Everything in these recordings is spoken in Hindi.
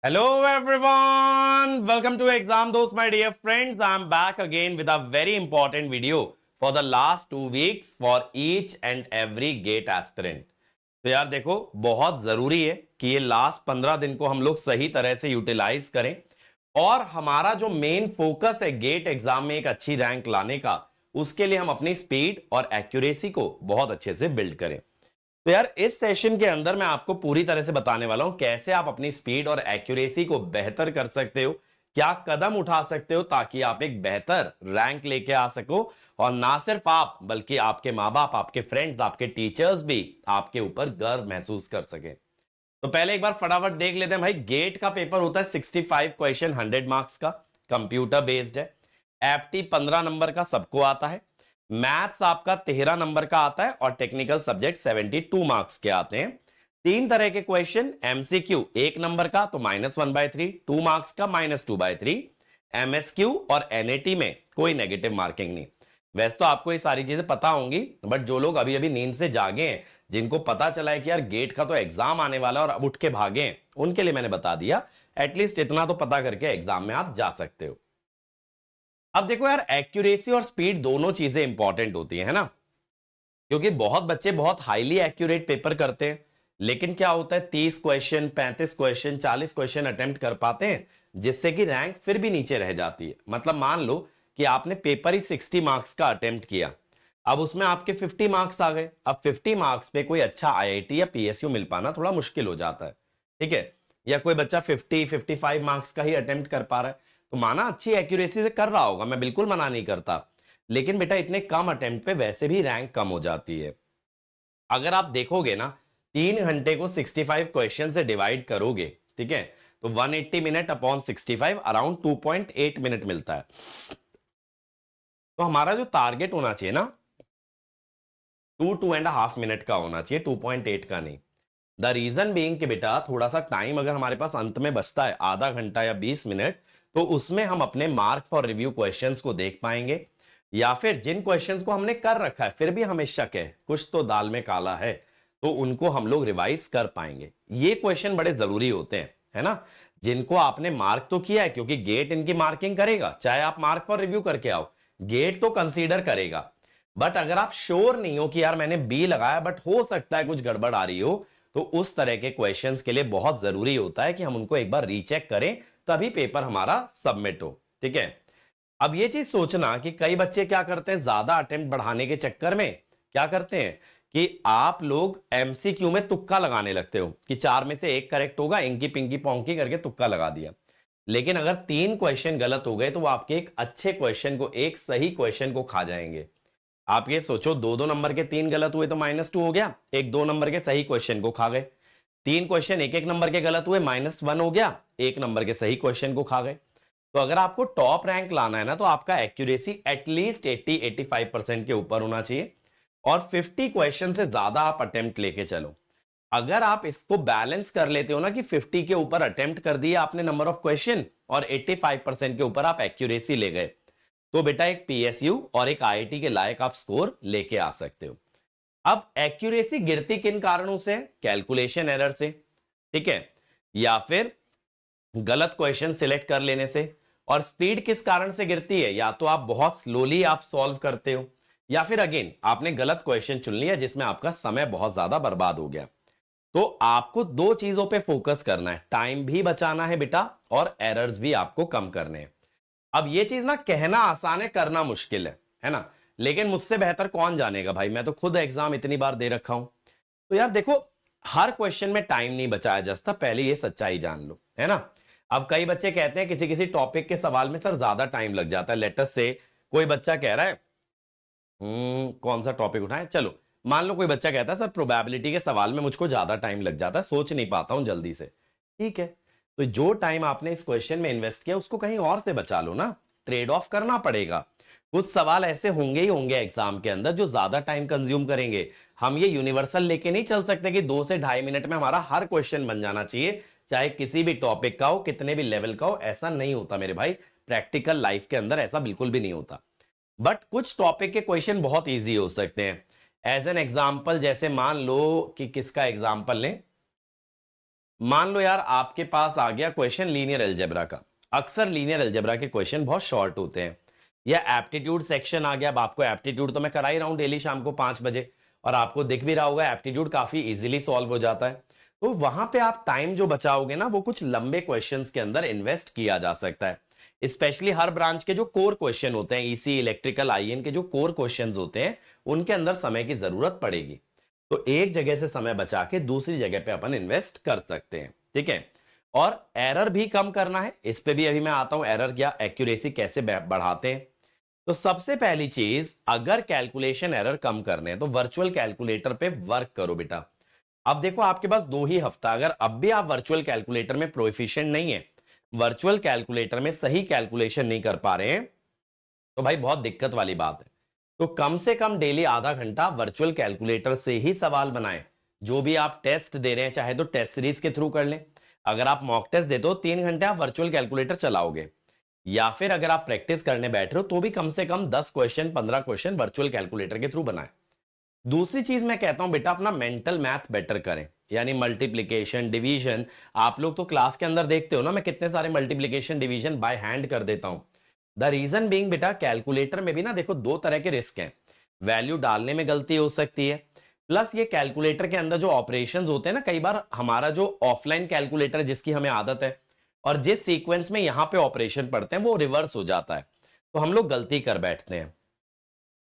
Hello everyone, welcome to Exam Dost my dear friends. I am back again with a very important video for the last 2 weeks for each and every GATE aspirant. तो यार देखो, बहुत जरूरी है कि ये लास्ट 15 दिन को हम लोग सही तरह से यूटिलाइज करें और हमारा जो मेन फोकस है गेट एग्जाम में एक अच्छी रैंक लाने का, उसके लिए हम अपनी स्पीड और एक्यूरेसी को बहुत अच्छे से बिल्ड करें। तो यार इस सेशन के अंदर मैं आपको पूरी तरह से बताने वाला हूं कैसे आप अपनी स्पीड और एक्यूरेसी को बेहतर कर सकते हो, क्या कदम उठा सकते हो ताकि आप एक बेहतर रैंक लेके आ सको और ना सिर्फ आप बल्कि आपके माँ बाप, आपके फ्रेंड्स, आपके टीचर्स भी आपके ऊपर गर्व महसूस कर सके। तो पहले एक बार फटाफट देख लेते हैं भाई। गेट का पेपर होता है 65 क्वेश्चन 100 मार्क्स का, कंप्यूटर बेस्ड है। एप्टी 15 नंबर का सबको आता है। मैथ्स आपका 13 नंबर का आता है और टेक्निकल सब्जेक्ट 72 मार्क्स के आते हैं। 3 तरह के क्वेश्चन, एमसीक्यू 1 नंबर का तो -1/3, 2 मार्क्स का -2/3, एमएसक्यू और एनएटी में कोई नेगेटिव मार्किंग नहीं। वैसे तो आपको ये सारी चीजें पता होंगी, बट जो लोग अभी अभी नींद से जागे हैं, जिनको पता चला है कि यार गेट का तो एग्जाम आने वाला है और अब उठ के भागे हैं, उनके लिए मैंने बता दिया। एटलीस्ट इतना तो पता करके एग्जाम में आप जा सकते हो। अब देखो यार, एक्यूरेसी और स्पीड दोनों चीजें इंपॉर्टेंट होती है ना, क्योंकि बहुत बच्चे बहुत हाईली एक्यूरेट पेपर करते हैं, लेकिन क्या होता है 30 क्वेश्चन, 35 क्वेश्चन, 40 क्वेश्चन अटेम्प्ट कर पाते हैं, जिससे कि रैंक फिर भी नीचे रह जाती है। मतलब मान लो कि आपने पेपर ही 60 मार्क्स का अटेम्प्ट किया, अब उसमें आपके 50 मार्क्स आ गए। अब 50 मार्क्स पे कोई अच्छा आईआईटी या पीएसयू मिल पाना थोड़ा मुश्किल हो जाता है, ठीक है। या कोई बच्चा 55 मार्क्स का ही अटेम्प्ट कर पा रहा है, तो माना अच्छी एक्यूरेसी से कर रहा होगा, मैं बिल्कुल मना नहीं करता, लेकिन बेटा इतने कम अटेम्प्ट पे वैसे भी रैंक कम हो जाती है। अगर आप देखोगे ना, 3 घंटे को 65 क्वेश्चन से डिवाइड करोगे, ठीक है, तो 180 मिनट अपॉन 65 अराउंड 2.8 मिनट मिलता है। तो हमारा जो टारगेट होना चाहिए ना, 2.5 मिनट का होना चाहिए, 2.8 का नहीं। द रीजन बीइंग कि बेटा थोड़ा सा टाइम अगर हमारे पास अंत में बचता है, आधा घंटा या 20 मिनट, तो उसमें हम अपने मार्क फॉर रिव्यू क्वेश्चंस को देख पाएंगे, या फिर जिन क्वेश्चंस को हमने कर रखा है फिर भी हमें शक है, कुछ तो दाल में काला है, तो उनको हम लोग रिवाइज कर पाएंगे। ये क्वेश्चन बड़े जरूरी होते हैं, है ना, जिनको आपने मार्क तो किया है, क्योंकि गेट इनकी मार्किंग करेगा, चाहे आप मार्क फॉर रिव्यू करके आओ, गेट तो कंसीडर करेगा। बट अगर आप श्योर नहीं हो कि यार मैंने बी लगाया बट हो सकता है कुछ गड़बड़ आ रही हो, तो उस तरह के क्वेश्चंस के लिए बहुत जरूरी होता है कि हम उनको एक बार रीचेक करें, तभी पेपर हमारा सबमिट हो, ठीक है। अब ये चीज सोचना कि कई बच्चे क्या करते हैं, ज्यादा अटेम्प्ट बढ़ाने के चक्कर में क्या करते हैं कि आप लोग एमसीक्यू में तुक्का लगाने लगते हो कि 4 में से 1 करेक्ट होगा, इंकी पिंकी पोंकी करके तुक्का लगा दिया। लेकिन अगर 3 क्वेश्चन गलत हो गए तो वो आपके एक अच्छे क्वेश्चन को, एक सही क्वेश्चन को खा जाएंगे। आप ये सोचो, 2-2 नंबर के 3 गलत हुए तो -2 हो गया, एक 2 नंबर के सही क्वेश्चन को खा गए। 3 क्वेश्चन 1-1 नंबर के गलत हुए, -1 हो गया, 1 नंबर के सही क्वेश्चन को खा गए। तो अगर आपको टॉप रैंक लाना है ना, तो आपका एक्यूरेसी एटलीस्ट 80-85% के ऊपर होना चाहिए और 50 क्वेश्चन से ज्यादा आप अटेम्प्ट लेके चलो। अगर आप इसको बैलेंस कर लेते हो ना कि 50 के ऊपर अटेम्प्ट कर दिए आपने नंबर ऑफ क्वेश्चन और 85% के ऊपर आप एक्यूरेसी ले गए, तो बेटा एक पीएसयू और एक आईआईटी के लायक आप स्कोर लेके आ सकते हो। अब एक्यूरेसी गिरती किन कारणों से? कैलकुलेशन एरर से, ठीक है, या फिर गलत क्वेश्चन सिलेक्ट कर लेने से। और स्पीड किस कारण से गिरती है? या तो आप बहुत स्लोली आप सॉल्व करते हो, या फिर अगेन आपने गलत क्वेश्चन चुन लिया जिसमें आपका समय बहुत ज्यादा बर्बाद हो गया। तो आपको दो चीजों पे फोकस करना है, टाइम भी बचाना है बेटा और एरर्स भी आपको कम करने हैं। अब ये चीज ना कहना आसान है, करना मुश्किल है ना, लेकिन मुझसे बेहतर कौन जानेगा भाई, मैं तो खुद एग्जाम इतनी बार दे रखा हूं। तो यार देखो, हर क्वेश्चन में टाइम नहीं बचाया जा सकता, पहले ये सच्चाई जान लो, है ना। अब कई बच्चे कहते हैं किसी किसी टॉपिक के सवाल में सर ज्यादा टाइम लग जाता है। लेटर से कोई बच्चा कह रहा है, कौन सा टॉपिक उठाएं, चलो मान लो कोई बच्चा कहता है सर प्रोबेबिलिटी के सवाल में मुझको ज्यादा टाइम लग जाता है, सोच नहीं पाता हूं जल्दी से। ठीक है, तो जो टाइम आपने इस क्वेश्चन में इन्वेस्ट किया उसको कहीं और से बचा लो ना, ट्रेड ऑफ करना पड़ेगा। कुछ सवाल ऐसे होंगे ही होंगे एग्जाम के अंदर जो ज्यादा टाइम कंज्यूम करेंगे। हम ये यूनिवर्सल लेके नहीं चल सकते कि 2 से ढाई मिनट में हमारा हर क्वेश्चन बन जाना चाहिए, चाहे किसी भी टॉपिक का हो, कितने भी लेवल का हो। ऐसा नहीं होता मेरे भाई, प्रैक्टिकल लाइफ के अंदर ऐसा बिल्कुल भी नहीं होता। बट कुछ टॉपिक के क्वेश्चन बहुत इजी हो सकते हैं। एज एन एग्जाम्पल, जैसे मान लो कि किसका एग्जाम्पल लें, मान लो यार आपके पास आ गया क्वेश्चन लीनियर अलजेब्रा का। अक्सर लीनियर अलजेब्रा के क्वेश्चन बहुत शॉर्ट होते हैं। या एप्टीट्यूड सेक्शन आ गया। अब आपको एप्टीट्यूड तो मैं करा ही रहा हूं डेली शाम को 5 बजे, और आपको दिख भी रहा होगा एप्टीट्यूड काफी इजीली सॉल्व हो जाता है। तो वहां पे आप टाइम जो बचाओगे ना, वो कुछ लंबे क्वेश्चंस के अंदर इन्वेस्ट किया जा सकता है। स्पेशली हर ब्रांच के जो कोर क्वेश्चन होते हैं, ईसी, इलेक्ट्रिकल, आईएन के जो कोर क्वेश्चंस होते हैं, उनके अंदर समय की जरूरत पड़ेगी। तो एक जगह से समय बचा के दूसरी जगह पे अपन इन्वेस्ट कर सकते हैं। ठीक है। और एरर भी कम करना है, इस पे भी अभी मैं आता हूं, एरर क्या, एक्यूरेसी कैसे बढ़ाते हैं। तो सबसे पहली चीज, अगर कैलकुलेशन एरर कम करने हैं तो वर्चुअल कैलकुलेटर पे वर्क करो बेटा। अब देखो आपके पास 2 ही हफ्ता, अगर अब भी आप वर्चुअल कैलकुलेटर में प्रोफिशिएंट नहीं है, वर्चुअल कैलकुलेटर में सही कैलकुलेशन नहीं कर पा रहे हैं, तो भाई बहुत दिक्कत वाली बात है। तो कम से कम डेली आधा घंटा वर्चुअल कैलकुलेटर से ही सवाल बनाएं। जो भी आप टेस्ट दे रहे हैं, चाहे तो टेस्ट सीरीज के थ्रू कर लें। अगर आप मॉक टेस्ट देते हो 3 घंटे आप वर्चुअल कैलकुलेटर चलाओगे, या फिर अगर आप प्रैक्टिस करने बैठ रहे हो तो भी कम से कम 10 क्वेश्चन 15 क्वेश्चन वर्चुअल कैलकुलेटर के थ्रू बनाएं। दूसरी चीज मैं कहता हूं बेटा, अपना मेंटल मैथ बेटर करें, यानी मल्टीप्लिकेशन, डिवीजन। आप लोग तो क्लास के अंदर देखते हो ना, मैं कितने सारे मल्टीप्लिकेशन डिवीजन बाय हैंड कर देता हूं। द रीजन बीइंग बेटा, कैलकुलेटर में भी ना देखो 2 तरह के रिस्क हैं। वैल्यू डालने में गलती हो सकती है, प्लस ये कैलकुलेटर के अंदर जो ऑपरेशंस होते हैं ना, कई बार हमारा जो ऑफलाइन कैलकुलेटर जिसकी हमें आदत है, और जिस सीक्वेंस में यहां पे ऑपरेशन पढ़ते हैं वो रिवर्स हो जाता है, तो हम लोग गलती कर बैठते हैं।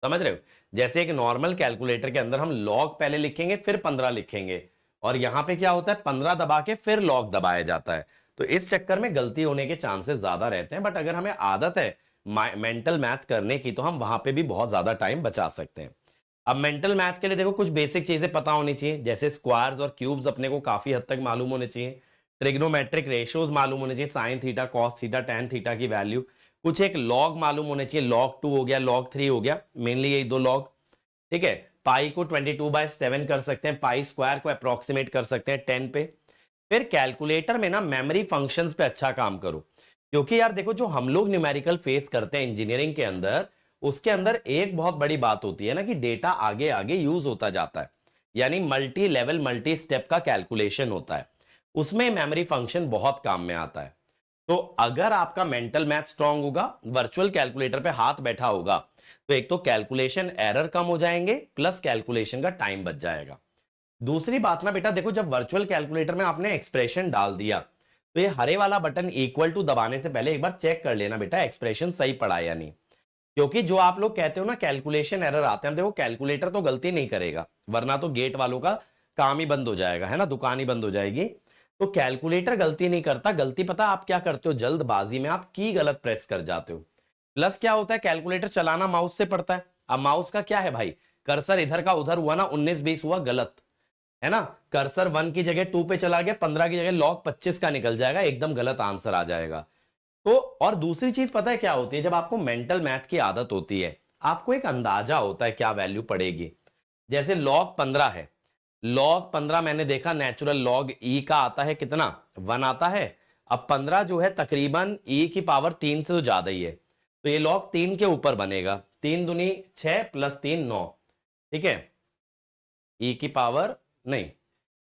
समझ रहे हो? जैसे एक नॉर्मल कैलकुलेटर के अंदर हम लॉग पहले लिखेंगे फिर 15 लिखेंगे, और यहां पे क्या होता है, 15 दबा के फिर लॉग दबाया जाता है। तो इस चक्कर में गलती होने के चांसेस ज्यादा रहते हैं। बट अगर हमें आदत है मेंटल मैथ करने की, तो हम वहां पे भी बहुत ज्यादा टाइम बचा सकते हैं। अब मेंटल मैथ के लिए देखो कुछ बेसिक चीजें पता होनी चाहिए, जैसे स्क्वायर्स और क्यूब्स अपने को काफी हद तक मालूम होने चाहिए। ट्रिग्नोमेट्रिक रेशियोज मालूम होने चाहिए, sine theta, cos theta, tan theta की वैल्यू। कुछ एक लॉग मालूम होने चाहिए, log 2 हो गया, log 3 हो गया, मेनली यही 2 लॉग। ठीक है। पाई को 22/7 कर सकते हैं, पाई स्क्वायर को अप्रोक्सीमेट कर सकते हैं 10 पे। फिर कैलकुलेटर में ना मेमोरी फंक्शंस पे अच्छा काम करो, क्योंकि यार देखो जो हम लोग न्यूमेरिकल फेस करते हैं इंजीनियरिंग के अंदर, उसके अंदर एक बहुत बड़ी बात होती है ना कि डेटा आगे आगे यूज होता जाता है, यानी मल्टी लेवल मल्टी स्टेप का कैलकुलेशन होता है, उसमें मेमोरी फंक्शन बहुत काम में आता है। तो अगर आपका मेंटल मैथ स्ट्रांग होगा, वर्चुअल कैलकुलेटर पे हाथ बैठा होगा, तो एक तो कैलकुलेशन एरर कम हो जाएंगे, प्लस कैलकुलेशन का टाइम बच जाएगा। दूसरी बात ना बेटा देखो, जब वर्चुअल कैलकुलेटर में आपने एक्सप्रेशन डाल दिया, तो ये हरे वाला बटन इक्वल टू दबाने से पहले एक बार चेक कर लेना बेटा एक्सप्रेशन सही पड़ा या नहीं। क्योंकि जो आप लोग कहते हो ना कैलकुलेशन एरर आते हैं, देखो कैलकुलेटर तो गलती नहीं करेगा, वरना तो गेट वालों का काम ही बंद हो जाएगा, है ना, दुकान ही बंद हो जाएगी। तो कैलकुलेटर गलती नहीं करता, गलती पता आप क्या करते हो, जल्दबाजी में आप की गलत प्रेस कर जाते हो। प्लस क्या होता है, कैलकुलेटर चलाना माउस से पड़ता है। अब माउस का क्या है भाई, कर्सर इधर का उधर हुआ ना, 19-20 हुआ गलत, है ना। कर्सर 1 की जगह 2 पे चला गया, 15 की जगह लॉग 25 का निकल जाएगा, एकदम गलत आंसर आ जाएगा। तो और दूसरी चीज पता है क्या होती है, जब आपको मेंटल मैथ की आदत होती है, आपको एक अंदाजा होता है क्या वैल्यू पड़ेगी। जैसे log 15 है, log 15 मैंने देखा नेचुरल लॉग ई का आता है कितना, 1 आता है। अब 15 जो है तकरीबन ई की पावर 3 से तो ज्यादा ही है, तो ये log 3 के ऊपर बनेगा, 3 दूनी 6 प्लस 3 9। ठीक है। ई की पावर नहीं,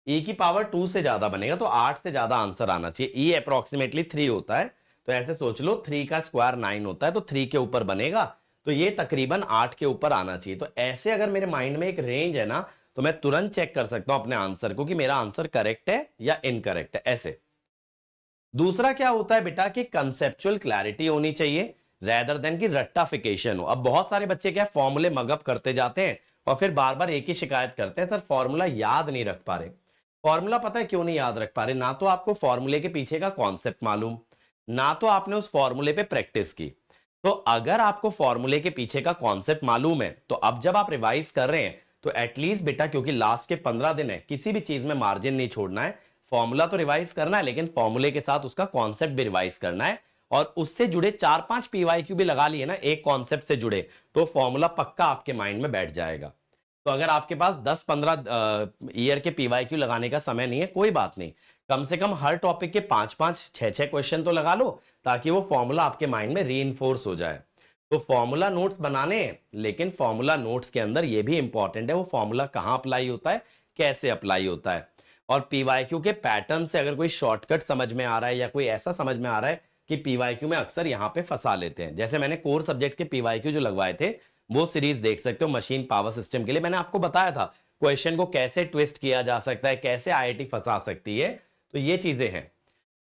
ई की पावर 2 से ज्यादा बनेगा, तो 8 से ज्यादा आंसर आना चाहिए। ई अप्रोक्सीमेटली 3 होता है, तो ऐसे सोच लो 3 का स्क्वायर 9 होता है, तो 3 के ऊपर बनेगा, तो ये तकरीबन 8 के ऊपर आना चाहिए। तो ऐसे अगर मेरे माइंड में एक रेंज है ना, तो मैं तुरंत चेक कर सकता हूं अपने आंसर को कि मेरा आंसर करेक्ट है या इनकरेक्ट है, ऐसे। दूसरा क्या होता है बेटा कि कंसेप्चुअल क्लैरिटी होनी चाहिए, रेदर देन कि रट्टाफिकेशन हो। अब बहुत सारे बच्चे क्या फॉर्मूले मगअप करते जाते हैं और फिर बार बार एक ही शिकायत करते हैं, सर फॉर्मूला याद नहीं रख पा रहे। फॉर्मूला पता है क्यों नहीं याद रख पा रहे, ना तो आपको फॉर्मूले के पीछे का कॉन्सेप्ट मालूम, ना तो आपने उस फॉर्मूले पे प्रैक्टिस की। तो अगर आपको फॉर्मूले के पीछे का कॉन्सेप्ट मालूम है, तो अब जब आप रिवाइज कर रहे हैं, तो एटलीस्ट बेटा, क्योंकि लास्ट के 15 दिन है, किसी भी चीज में मार्जिन नहीं छोड़ना है। फॉर्मूला तो रिवाइज करना है, लेकिन फॉर्मूले के साथ उसका कॉन्सेप्ट भी रिवाइज करना है, और उससे जुड़े 4-5 पीवाईक्यू भी लगा लिए ना एक कॉन्सेप्ट से जुड़े, तो फॉर्मूला पक्का आपके माइंड में बैठ जाएगा। तो अगर आपके पास 10-15 ईयर के पीवाईक्यू लगाने का समय नहीं है, कोई बात नहीं, कम से कम हर टॉपिक के 5-5 6-6 क्वेश्चन तो लगा लो, ताकि वो फॉर्मूला आपके माइंड में रीइंफोर्स हो जाए। तो फॉर्मूला नोट्स बनाने, लेकिन फॉर्मूला नोट्स के अंदर ये भी इंपॉर्टेंट है वो फॉर्मूला कहां अप्लाई होता है, कैसे अप्लाई होता है। और पीवाईक्यू के पैटर्न से अगर कोई शॉर्टकट समझ में आ रहा है या कोई ऐसा समझ में आ रहा है कि पीवाईक्यू में अक्सर यहां पे फंसा लेते हैं, जैसे मैंने कोर सब्जेक्ट के पीवाईक्यू जो लगवाए थे वो सीरीज देख सकते हो मशीन पावर सिस्टम के लिए। मैंने आपको बताया था क्वेश्चन को कैसे ट्विस्ट किया जा सकता है, कैसे आईआईटी फंसा सकती है, तो ये चीजें हैं।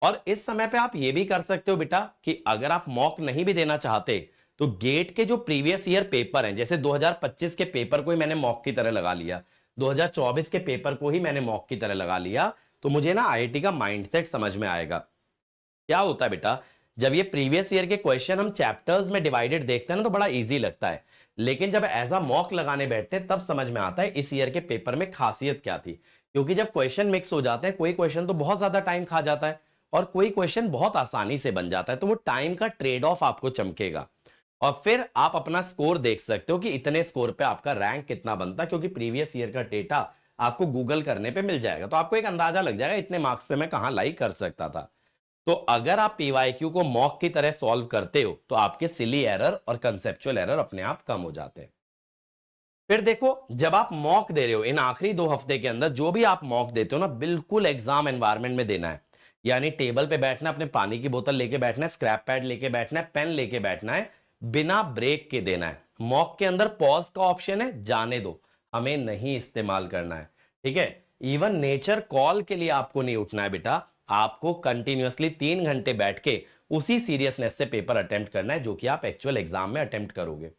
और इस समय पे आप ये भी कर सकते हो बेटा कि अगर आप मॉक नहीं भी देना चाहते तो गेट के जो प्रीवियस ईयर पेपर हैं, जैसे 2025 के पेपर को ही मैंने मॉक की तरह लगा लिया, 2024 के पेपर को ही मैंने मॉक की तरह लगा लिया, तो मुझे ना आईआईटी का माइंडसेट समझ में आएगा। क्या होता है बेटा, जब ये प्रीवियस ईयर के क्वेश्चन हम चैप्टर्स में डिवाइडेड देखते हैं ना तो बड़ा इजी लगता है, लेकिन जब एज अ मॉक लगाने बैठते हैं तब समझ में आता है इस ईयर के पेपर में खासियत क्या थी। क्योंकि जब क्वेश्चन मिक्स हो जाते हैं, कोई क्वेश्चन तो बहुत ज्यादा टाइम खा जाता है और कोई क्वेश्चन बहुत आसानी से बन जाता है, तो वो टाइम का ट्रेड ऑफ आपको चमकेगा और फिर आप अपना स्कोर देख सकते हो कि इतने स्कोर पे आपका रैंक कितना बनता है, क्योंकि प्रीवियस ईयर का डेटा आपको गूगल करने पे मिल जाएगा, तो आपको एक अंदाजा लग जाएगा इतने मार्क्स पे मैं कहां लाइक कर सकता था। तो अगर आप पीवाईक्यू को मॉक की तरह सॉल्व करते हो तो आपके सिली एरर और कंसेप्चुअल एरर अपने आप कम हो जाते हैं। फिर देखो, जब आप मॉक दे रहे हो इन आखिरी 2 हफ्ते के अंदर जो भी आप मॉक देते हो ना, बिल्कुल एग्जाम एनवायरनमेंट में देना है। यानी टेबल पे बैठना, अपने पानी की बोतल लेके बैठना है, स्क्रैप पैड लेके बैठना है, पेन लेके बैठना है, बिना ब्रेक के देना है। मॉक के अंदर पॉज का ऑप्शन है, जाने दो, हमें नहीं इस्तेमाल करना है, ठीक है। इवन नेचर कॉल के लिए आपको नहीं उठना है बेटा, आपको कंटिन्यूअसली 3 घंटे बैठ के उसी सीरियसनेस से पेपर अटेम्प्ट करना है जो कि आप एक्चुअल एग्जाम में अटेम्प्ट करोगे।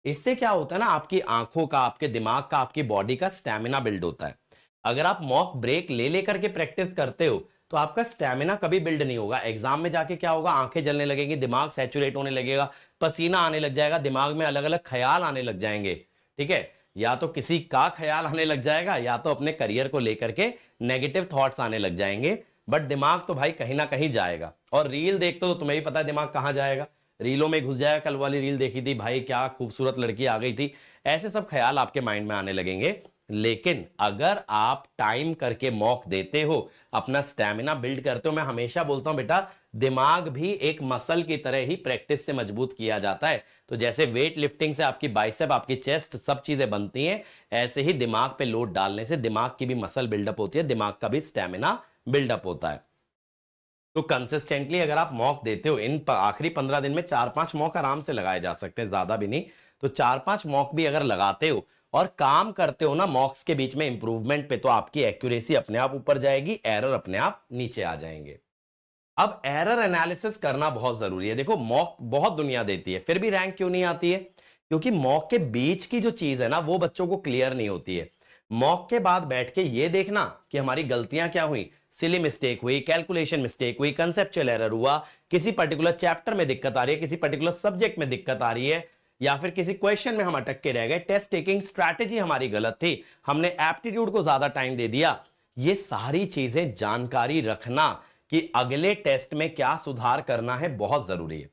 इससे क्या होता है ना, आपकी आंखों का, आपके दिमाग का, आपकी बॉडी का स्टैमिना बिल्ड होता है। अगर आप मॉक ब्रेक ले लेकर के प्रैक्टिस करते हो तो आपका स्टैमिना कभी बिल्ड नहीं होगा। एग्जाम में जाके क्या होगा, आंखें जलने लगेंगी, दिमाग सैचुरेट होने लगेगा, पसीना आने लग जाएगा, दिमाग में अलग अलग ख्याल आने लग जाएंगे, ठीक है। या तो किसी का ख्याल आने लग जाएगा या तो अपने करियर को लेकर के नेगेटिव थॉट्स आने लग जाएंगे, बट दिमाग तो भाई कहीं ना कहीं जाएगा। और रील देखते हो तो तुम्हें भी पता है दिमाग कहां जाएगा, रीलों में घुस जाएगा। कल वाली रील देखी थी भाई, क्या खूबसूरत लड़की आ गई थी, ऐसे सब ख्याल आपके माइंड में आने लगेंगे। लेकिन अगर आप टाइम करके मॉक देते हो, अपना स्टैमिना बिल्ड करते हो, मैं हमेशा बोलता हूं बेटा दिमाग भी एक मसल की तरह ही प्रैक्टिस से मजबूत किया जाता है। तो जैसे वेट लिफ्टिंग से आपकी बाइसेप, आपकी चेस्ट, सब चीजें बनती हैं, ऐसे ही दिमाग पे लोड डालने से दिमाग की भी मसल बिल्डअप होती है, दिमाग का भी स्टैमिना बिल्डअप होता है। तो कंसिस्टेंटली अगर आप मॉक देते हो, इन आखिरी 15 दिन में 4-5 मॉक आराम से लगाए जा सकते हैं, ज्यादा भी नहीं, तो 4-5 मॉक भी अगर लगाते हो और काम करते हो ना मॉक्स के बीच में इंप्रूवमेंट पे, तो आपकी एक्यूरेसी अपने आप ऊपर जाएगी, एरर अपने आप नीचे आ जाएंगे। अब एरर एनालिसिस करना बहुत जरूरी है। देखो मॉक बहुत दुनिया देती है, फिर भी रैंक क्यों नहीं आती है? क्योंकि मॉक के बीच की जो चीज है ना वो बच्चों को क्लियर नहीं होती है। मॉक के बाद बैठ के ये देखना कि हमारी गलतियां क्या हुई, सिली मिस्टेक हुई, कैलकुलेशन मिस्टेक हुई, कंसेप्चुअल एरर हुआ, किसी पर्टिकुलर चैप्टर में दिक्कत आ रही है, किसी पर्टिकुलर सब्जेक्ट में दिक्कत आ रही है, या फिर किसी क्वेश्चन में हम अटक के रह गए, टेस्ट टेकिंग स्ट्रैटेजी हमारी गलत थी, हमने एप्टीट्यूड को ज्यादा टाइम दे दिया। ये सारी चीजें जानकारी रखना कि अगले टेस्ट में क्या सुधार करना है बहुत जरूरी है।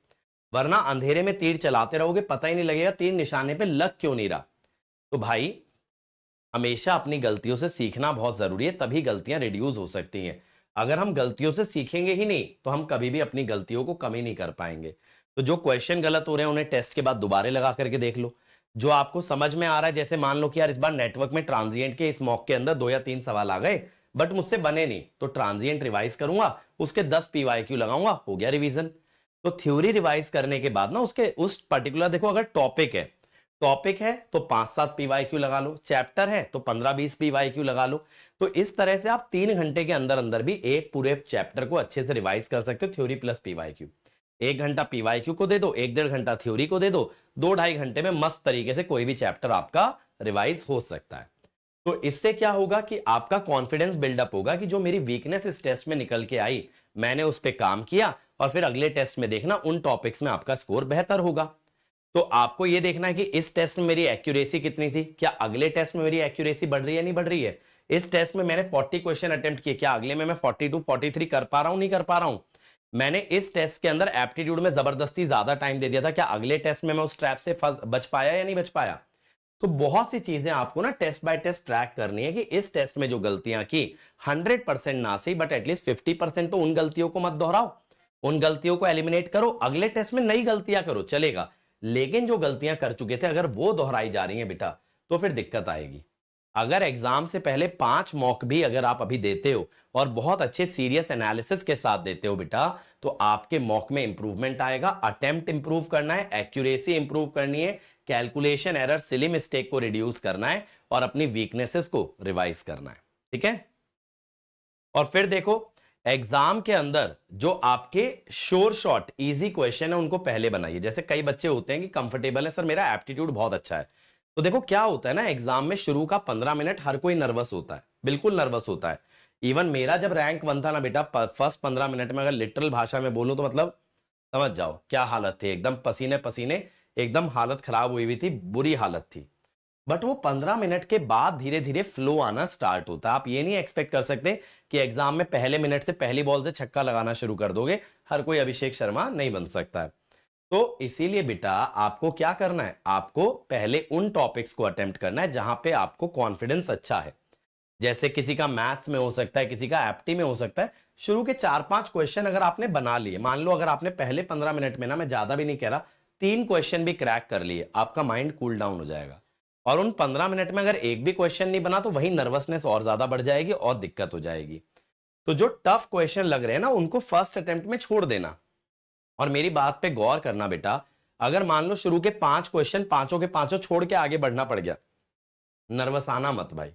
वरना अंधेरे में तीर चलाते रहोगे, पता ही नहीं लगेगा तीर निशाने पे लग क्यों नहीं रहा। तो भाई हमेशा अपनी गलतियों से सीखना बहुत जरूरी है, तभी गलतियां रिड्यूस हो सकती हैं। अगर हम गलतियों से सीखेंगे ही नहीं तो हम कभी भी अपनी गलतियों को कम ही नहीं कर पाएंगे। तो जो क्वेश्चन गलत हो रहे हैं उन्हें टेस्ट के बाद दोबारा लगा करके देख लो। जो आपको समझ में आ रहा है, जैसे मान लो कि यार इस बार नेटवर्क में ट्रांजिएंट के इस मॉक के अंदर 2 या 3 सवाल आ गए बट मुझसे बने नहीं, तो ट्रांजिएंट रिवाइज करूंगा, उसके 10 पीवाईक्यू लगाऊंगा, हो गया रिवीजन। तो थ्योरी रिवाइज करने के बाद ना उसके उस पर्टिकुलर, देखो अगर टॉपिक है तो 5-7 पीवाईक्यू लगा लो, चैप्टर है तो 15-20 पीवाईक्यू लगा लो। तो इस तरह से आप 3 घंटे के अंदर अंदर भी एक पूरे चैप्टर को अच्छे से रिवाइज कर सकते हो, थ्योरी प्लस पीवाईक्यू। 1 घंटा पीवाईक्यू को दे दो, 1-1.5 घंटा थ्योरी को दे दो, 2-2.5 घंटे में मस्त तरीके से कोई भी चैप्टर आपका रिवाइज हो सकता है। तो इससे क्या होगा कि आपका कॉन्फिडेंस बिल्डअप होगा कि जो मेरी वीकनेस इस टेस्ट में निकल के आई, मैंने उस पर काम किया, और फिर अगले टेस्ट में देखना उन टॉपिक्स में आपका स्कोर बेहतर होगा। तो आपको यह देखना है कि इस टेस्ट में मेरी एक्यूरेसी कितनी थी, क्या अगले टेस्ट में मेरी एक्यूरेसी बढ़ रही है नहीं बढ़ रही है। इस टेस्ट में मैंने 40 क्वेश्चन अटेम्प्ट किए, क्या अगले में मैं 42-43 कर पा रहा हूं नहीं कर पा रहा हूं। मैंने इस टेस्ट के अंदर एप्टीट्यूड में जबरदस्ती ज्यादा टाइम दे दिया था, क्या अगले टेस्ट में मैं उस ट्रैप से बच पाया या नहीं बच पाया। तो बहुत सी चीजें आपको ना टेस्ट बाय टेस्ट ट्रैक करनी है कि इस टेस्ट में जो गलतियां की 100% ना सही बट एटलीस्ट 50% तो उन गलतियों को मत दोहराओ, उन गलतियों को एलिमिनेट करो, अगले टेस्ट में नई गलतियां करो चलेगा, लेकिन जो गलतियां कर चुके थे अगर वो दोहराई जा रही हैं बेटा तो फिर दिक्कत आएगी। अगर एग्जाम से पहले 5 मॉक भी अगर आप अभी देते हो और बहुत अच्छे सीरियस एनालिसिस के साथ देते हो बेटा, तो आपके मॉक में इंप्रूवमेंट आएगा। अटेम्प्ट इंप्रूव करना है, एक्यूरेसी इंप्रूव करनी है, कैलकुलेशन एरर, सिली मिस्टेक को रिड्यूस करना है और अपनी वीकनेसेस को रिवाइज करना है। ठीक है, और फिर देखो एग्जाम के अंदर जो आपके श्योर शॉट इजी क्वेश्चन है उनको पहले बनाइए। जैसे कई बच्चे होते हैं कि कंफर्टेबल है सर, मेरा एप्टीट्यूड बहुत अच्छा है, तो देखो क्या होता है ना, एग्जाम में शुरू का 15 मिनट हर कोई नर्वस होता है, बिल्कुल नर्वस होता है। इवन मेरा जब रैंक 1 था ना बेटा, फर्स्ट 15 मिनट में अगर लिटरल भाषा में बोलूं तो मतलब समझ जाओ क्या हालत थी, एकदम पसीने पसीने, एकदम हालत खराब हुई हुई थी, बुरी हालत थी। बट वो 15 मिनट के बाद धीरे धीरे फ्लो आना स्टार्ट होता है। आप ये नहीं एक्सपेक्ट कर सकते कि एग्जाम में पहले मिनट से पहली बॉल से छक्का लगाना शुरू कर दोगे, हर कोई अभिषेक शर्मा नहीं बन सकता है। तो इसीलिए बेटा आपको क्या करना है, आपको पहले उन टॉपिक्स को अटेम्प्ट करना है जहां पे आपको कॉन्फिडेंस अच्छा है। जैसे किसी का मैथ्स में हो सकता है, किसी का एप्टी में हो सकता है। शुरू के 4-5 क्वेश्चन अगर आपने बना लिए, मान लो अगर आपने पहले 15 मिनट में ना, मैं ज्यादा भी नहीं कह रहा, 3 क्वेश्चन भी क्रैक कर लिए, आपका माइंड कूल डाउन हो जाएगा। और उन 15 मिनट में अगर एक भी क्वेश्चन नहीं बना तो वही नर्वसनेस और ज्यादा बढ़ जाएगी और दिक्कत हो जाएगी। तो जो टफ क्वेश्चन लग रहे हैं ना, उनको फर्स्ट अटेम्प्ट में छोड़ देना। और मेरी बात पे गौर करना बेटा, अगर मान लो शुरू के 5 क्वेश्चन पांचों के पांचों छोड़ के आगे बढ़ना पड़ गया, नर्वस आना मत भाई,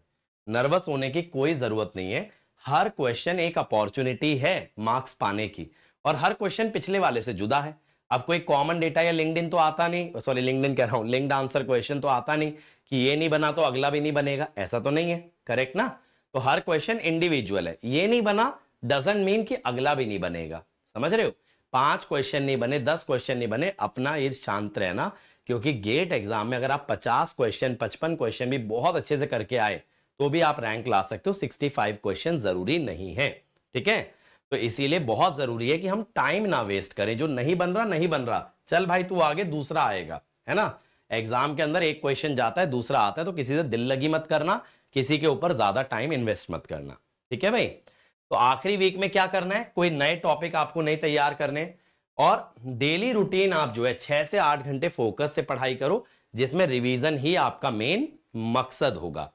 नर्वस होने की कोई जरूरत नहीं है। हर क्वेश्चन एक अपॉर्चुनिटी है मार्क्स पाने की, और हर क्वेश्चन पिछले वाले से जुदा है। अब कोई कॉमन डेटा या लिंक्डइन तो आता नहीं, सॉरी लिंक्डइन कह रहा हूं, लिंक्ड आंसर क्वेश्चन तो आता नहीं कि ये नहीं बना तो अगला भी नहीं बनेगा, ऐसा तो नहीं है, करेक्ट ना। तो हर क्वेश्चन इंडिविजुअल है, ये नहीं बना डजंट मीन कि अगला भी नहीं बनेगा, समझ रहे हो। 5 क्वेश्चन नहीं बने, 10 क्वेश्चन नहीं बने, अपना ये शांत रहना, क्योंकि गेट एग्जाम में अगर आप 50 क्वेश्चन 55 क्वेश्चन भी बहुत अच्छे से करके आए तो भी आप रैंक ला सकते हो, 65 क्वेश्चन जरूरी नहीं है। ठीक है, तो इसीलिए बहुत जरूरी है कि हम टाइम ना वेस्ट करें। जो नहीं बन रहा नहीं बन रहा, चल भाई तू आगे, दूसरा आएगा, है ना। एग्जाम के अंदर एक क्वेश्चन जाता है, दूसरा आता है, तो किसी से दिल लगी मत करना, किसी के ऊपर ज्यादा टाइम इन्वेस्ट मत करना। ठीक है भाई, तो आखिरी वीक में क्या करना है, कोई नए टॉपिक आपको नहीं तैयार करने, और डेली रूटीन आप जो है 6 से 8 घंटे फोकस से पढ़ाई करो, जिसमें रिवीजन ही आपका मेन मकसद होगा।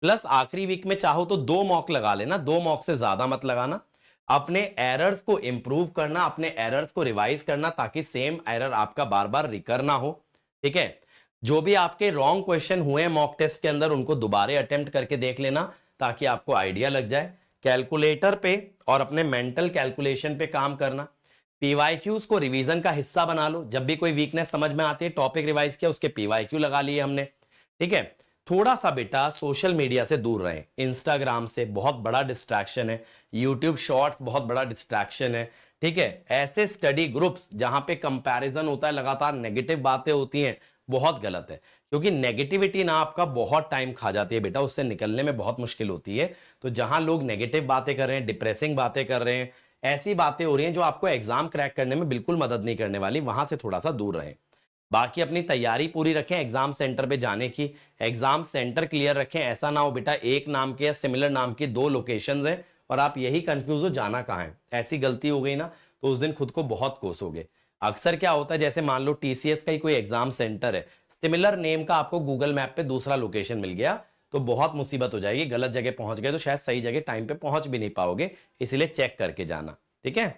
प्लस आखिरी वीक में चाहो तो 2 मॉक लगा लेना, 2 मॉक से ज्यादा मत लगाना। अपने एरर्स को इंप्रूव करना, अपने एरर्स को रिवाइज करना, ताकि सेम एरर आपका बार बार रिकर ना हो। ठीक है, जो भी आपके रॉन्ग क्वेश्चन हुए मॉक टेस्ट के अंदर, उनको दोबारा अटेम्प्ट करके देख लेना, ताकि आपको आइडिया लग जाए। कैलकुलेटर पे और अपने मेंटल कैलकुलेशन पे काम करना। पीवाईक्यूज को रिवीजन का हिस्सा बना लो, जब भी कोई वीकनेस समझ में आती है, टॉपिक रिवाइज किया, उसके पीवाईक्यू लगा लिए हमने। ठीक है, थोड़ा सा बेटा सोशल मीडिया से दूर रहें, इंस्टाग्राम से बहुत बड़ा डिस्ट्रैक्शन है, यूट्यूब शॉर्ट्स बहुत बड़ा डिस्ट्रैक्शन है। ठीक है, ऐसे स्टडी ग्रुप्स जहां पे कंपैरिजन होता है, लगातार नेगेटिव बातें होती हैं, बहुत गलत है, क्योंकि नेगेटिविटी ना आपका बहुत टाइम खा जाती है बेटा, उससे निकलने में बहुत मुश्किल होती है। तो जहां लोग नेगेटिव बातें कर रहे हैं, डिप्रेसिंग बातें कर रहे हैं, ऐसी बातें हो रही हैं जो आपको एग्जाम क्रैक करने में बिल्कुल मदद नहीं करने वाली, वहां से थोड़ा सा दूर रहें। बाकी अपनी तैयारी पूरी रखें एग्जाम सेंटर पे जाने की, एग्जाम सेंटर क्लियर रखें। ऐसा ना हो बेटा एक नाम के या सिमिलर नाम की 2 लोकेशंस हैं और आप यही कंफ्यूज हो जाना कहां है, ऐसी गलती हो गई ना तो उस दिन खुद को बहुत कोसोगे। अक्सर क्या होता है, जैसे मान लो टीसीएस का ही कोई एग्जाम सेंटर है, सिमिलर नेम का आपको गूगल मैप पे दूसरा लोकेशन मिल गया, तो बहुत मुसीबत हो जाएगी, गलत जगह पहुंच गए तो शायद सही जगह टाइम पे पहुंच भी नहीं पाओगे, इसलिए चेक करके जाना। ठीक है,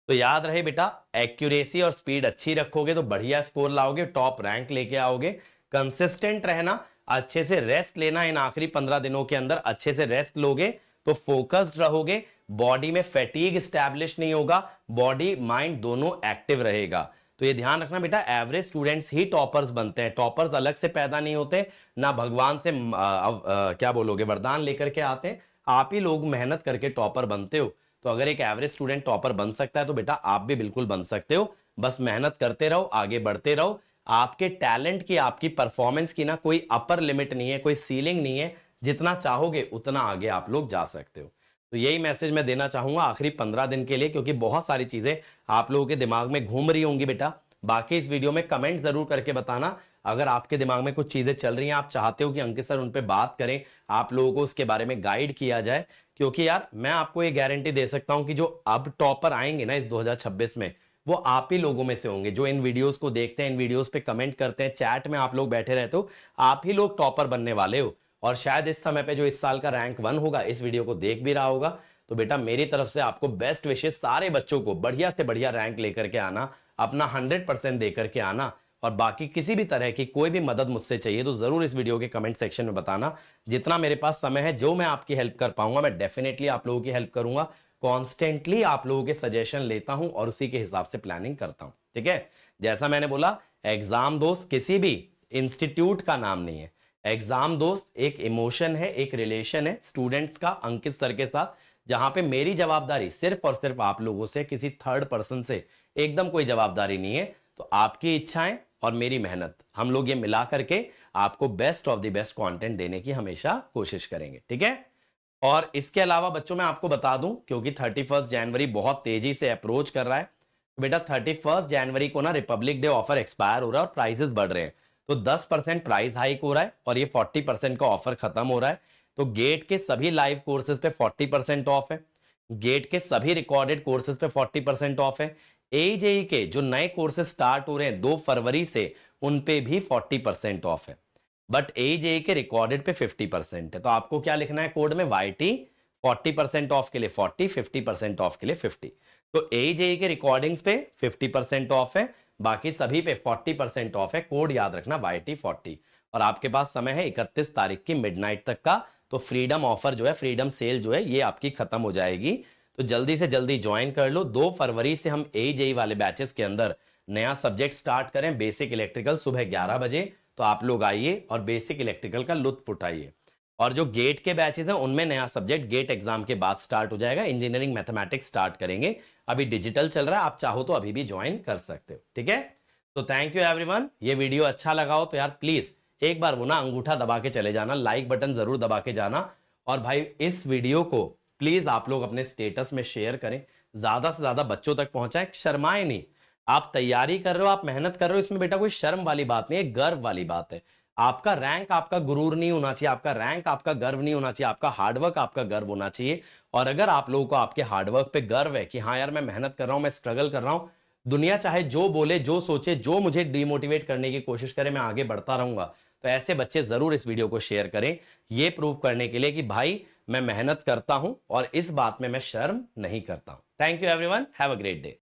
तो याद रहे बेटा, एक्यूरेसी और स्पीड अच्छी रखोगे तो बढ़िया स्कोर लाओगे, टॉप रैंक लेके आओगे। कंसिस्टेंट रहना, अच्छे से रेस्ट लेना, इन आखिरी 15 दिनों के अंदर अच्छे से रेस्ट लोगे तो फोकस्ड रहोगे, बॉडी में फैटीग स्टैब्लिश नहीं होगा, बॉडी माइंड दोनों एक्टिव रहेगा। तो ये ध्यान रखना बेटा, एवरेज स्टूडेंट्स ही टॉपर्स बनते हैं, टॉपर्स अलग से पैदा नहीं होते, ना भगवान से क्या बोलोगे वरदान लेकर के आते हैं, आप ही लोग मेहनत करके टॉपर बनते हो। तो अगर एक एवरेज स्टूडेंट टॉपर बन सकता है तो बेटा आप भी बिल्कुल बन सकते हो, बस मेहनत करते रहो, आगे बढ़ते रहो। आपके टैलेंट की, आपकी परफॉर्मेंस की ना कोई अपर लिमिट नहीं है, कोई सीलिंग नहीं है, जितना चाहोगे उतना आगे आप लोग जा सकते हो। तो यही मैसेज मैं देना चाहूंगा आखिरी 15 दिन के लिए, क्योंकि बहुत सारी चीजें आप लोगों के दिमाग में घूम रही होंगी बेटा। बाकी इस वीडियो में कमेंट जरूर करके बताना अगर आपके दिमाग में कुछ चीजें चल रही हैं, आप चाहते हो कि अंकित सर उन पे बात करें, आप लोगों को उसके बारे में गाइड किया जाए। क्योंकि यार मैं आपको ये गारंटी दे सकता हूं कि जो अब टॉपर आएंगे ना इस 2026 में, वो आप ही लोगों में से होंगे, जो इन वीडियोस को देखते हैं, इन वीडियोस पे कमेंट करते हैं, चैट में आप लोग बैठे रहते हो, आप ही लोग टॉपर बनने वाले हो। और शायद इस समय पे जो इस साल का रैंक 1 होगा इस वीडियो को देख भी रहा होगा। तो बेटा मेरी तरफ से आपको बेस्ट विशेष, सारे बच्चों को बढ़िया से बढ़िया रैंक लेकर के आना, अपना 100% दे करके आना। और बाकी किसी भी तरह की कोई भी मदद मुझसे चाहिए तो जरूर इस वीडियो के कमेंट सेक्शन में बताना। जितना मेरे पास समय है, जो मैं आपकी हेल्प कर पाऊंगा, मैं डेफिनेटली आप लोगों की हेल्प करूंगा। कॉन्स्टेंटली आप लोगों के सजेशन लेता हूं और उसी के हिसाब से प्लानिंग करता हूं। ठीक है, जैसा मैंने बोला, एग्जाम दोस्त किसी भी इंस्टीट्यूट का नाम नहीं है। एग्जाम दोस्त एक इमोशन है, एक रिलेशन है स्टूडेंट्स का अंकित सर के साथ, जहां पे मेरी जवाबदारी सिर्फ और सिर्फ आप लोगों से, किसी थर्ड पर्सन से एकदम कोई जवाबदारी नहीं है। तो आपकी इच्छाएं और मेरी मेहनत, हम लोग ये मिला करके आपको best of the best content देने की हमेशा कोशिश करेंगे। ठीक है, और इसके अलावा बच्चों मैं आपको बता दूं, क्योंकि 31 जनवरी बहुत तेजी से अप्रोच कर रहा है, तो बेटा 31 जनवरी को ना रिपब्लिक डे ऑफर एक्सपायर हो रहा है और प्राइसेस बढ़ रहे हैं। तो 10% प्राइस हाइक हो रहा है और ये 40% का ऑफर खत्म हो रहा है। तो गेट के सभी लाइव कोर्सेज पे 40% ऑफ है, गेट के सभी रिकॉर्डेड कोर्सेज पे 40% ऑफ है। एजेई के जो नए कोर्सेज स्टार्ट हो रहे हैं 2 फरवरी से, उन पे भी 40% ऑफ है। बट एजेई के रिकॉर्डेड पे 50% है। तो आपको क्या लिखना है कोड में, YT 40% ऑफ के लिए 40, 50% ऑफ के लिए 50। तो एजेई के रिकॉर्डिंग्स पे 50% ऑफ है, बाकी सभी पे 40% ऑफ है। कोड याद रखना YT 40। और आपके पास समय है 31 तारीख की मिडनाइट तक का। तो फ्रीडम ऑफर जो है, फ्रीडम सेल जो है, ये आपकी खत्म हो जाएगी। तो जल्दी से जल्दी ज्वाइन कर लो। 2 फरवरी से हम एजेई वाले बैचेस के अंदर नया सब्जेक्ट स्टार्ट करें, बेसिक इलेक्ट्रिकल, सुबह 11 बजे। तो आप लोग आइए और बेसिक इलेक्ट्रिकल का लुत्फ उठाइए। और जो गेट के बैचेस हैं उनमें नया सब्जेक्ट गेट एग्जाम के बाद स्टार्ट हो जाएगा, इंजीनियरिंग मैथमेटिक्स स्टार्ट करेंगे। अभी डिजिटल चल रहा है, आप चाहो तो अभी भी ज्वाइन कर सकते हो। ठीक है, तो थैंक यू एवरीवन। ये वीडियो अच्छा लगा हो तो यार प्लीज एक बार वो ना अंगूठा दबा के चले जाना, लाइक बटन जरूर दबा के जाना। और भाई इस वीडियो को प्लीज आप लोग अपने स्टेटस में शेयर करें, ज्यादा से ज्यादा बच्चों तक पहुंचाएं। शर्माए नहीं, आप तैयारी कर रहे हो, आप मेहनत कर रहे हो, इसमें बेटा कोई शर्म वाली बात नहीं है, गर्व वाली बात है। आपका रैंक आपका गुरूर नहीं होना चाहिए, आपका रैंक आपका गर्व नहीं होना चाहिए, आपका हार्डवर्क आपका गर्व होना चाहिए। और अगर आप लोगों को आपके हार्डवर्क पे गर्व है कि हाँ यार मैं मेहनत कर रहा हूं, मैं स्ट्रगल कर रहा हूं, दुनिया चाहे जो बोले, जो सोचे, जो मुझे डिमोटिवेट करने की कोशिश करे, मैं आगे बढ़ता रहूंगा। तो ऐसे बच्चे जरूर इस वीडियो को शेयर करें, ये प्रूव करने के लिए कि भाई मैं मेहनत करता हूं और इस बात में मैं शर्म नहीं करता हूं। Thank you everyone, have a great day.